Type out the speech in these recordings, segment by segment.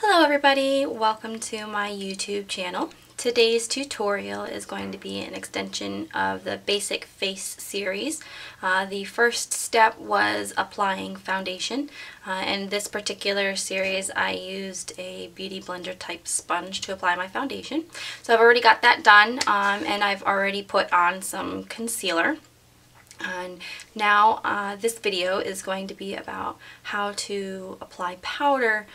Hello everybody, welcome to my YouTube channel. Today's tutorial is going to be an extension of the Basic Face series. The first step was applying foundation. In this particular series I used a Beauty Blender type sponge to apply my foundation. So I've already got that done and I've already put on some concealer. And now this video is going to be about how to apply powder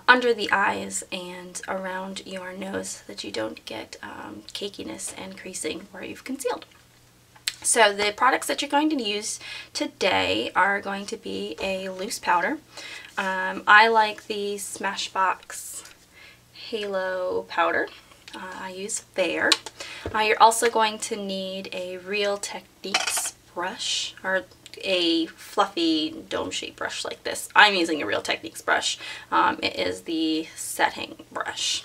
under the eyes and around your nose so that you don't get cakiness and creasing where you've concealed. So the products that you're going to use today are going to be a loose powder. I like the Smashbox Halo powder. I use Fair. You're also going to need a Real Techniques brush, or a fluffy dome shape brush like this. I'm using a Real Techniques brush. It is the setting brush.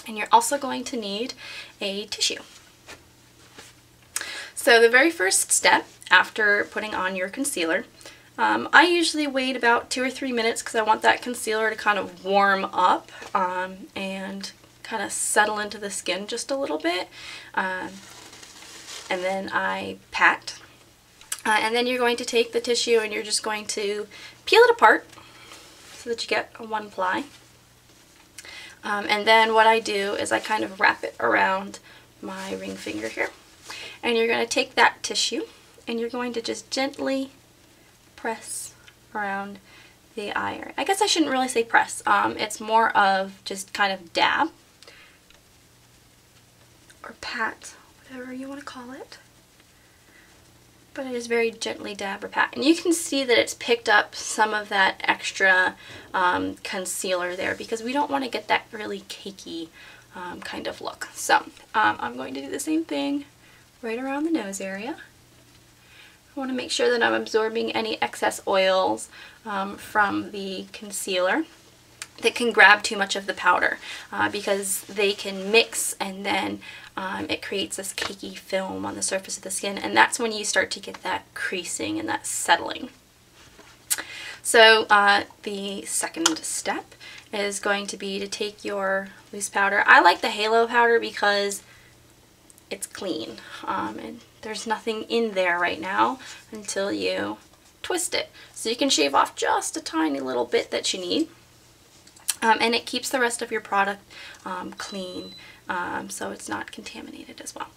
And you're also going to need a tissue. So the very first step after putting on your concealer, I usually wait about 2 or 3 minutes because I want that concealer to kind of warm up and kind of settle into the skin just a little bit. And then I pat. And then you're going to take the tissue and you're just going to peel it apart so that you get a one ply. And then what I do is I kind of wrap it around my ring finger here. And you're going to take that tissue and you're going to just gently press around the eye area. I guess I shouldn't really say press. It's more of just kind of dab or pat, whatever you want to call it. But I just very gently dab or pat. And you can see that it's picked up some of that extra concealer there because we don't want to get that really cakey kind of look. So I'm going to do the same thing right around the nose area. I want to make sure that I'm absorbing any excess oils from the concealer that can grab too much of the powder because they can mix and then it creates this cakey film on the surface of the skin, and that's when you start to get that creasing and that settling. So the second step is going to be to take your loose powder. I like the Halo powder because it's clean and there's nothing in there right now until you twist it. So you can shave off just a tiny little bit that you need. And it keeps the rest of your product clean, so it's not contaminated as well.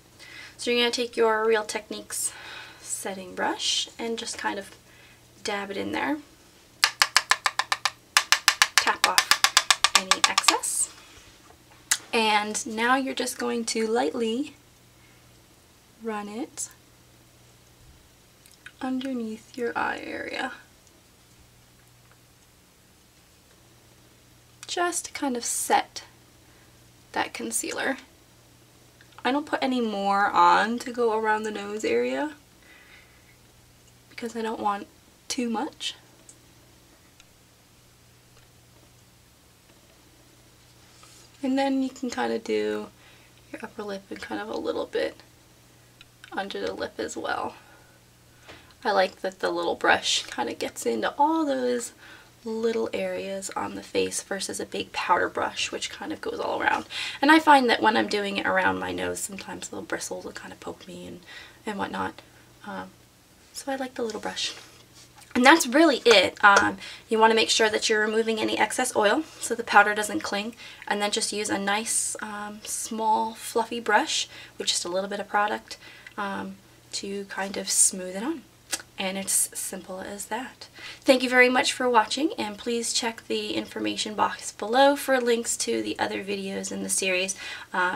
So you're going to take your Real Techniques setting brush and just kind of dab it in there. Tap off any excess. And now you're just going to lightly run it underneath your eye area. Just to kind of set that concealer. I don't put any more on to go around the nose area because I don't want too much. And then you can kind of do your upper lip and kind of a little bit under the lip as well. I like that the little brush kind of gets into all those little areas on the face versus a big powder brush which kind of goes all around. And I find that when I'm doing it around my nose sometimes little bristles will kind of poke me and whatnot. So I like the little brush. And that's really it. You want to make sure that you're removing any excess oil so the powder doesn't cling, and then just use a nice small fluffy brush with just a little bit of product to kind of smooth it on. And it's simple as that. Thank you very much for watching, and please check the information box below for links to the other videos in the series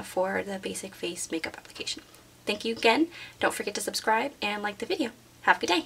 for the basic face makeup application. Thank you again. Don't forget to subscribe and like the video. Have a good day.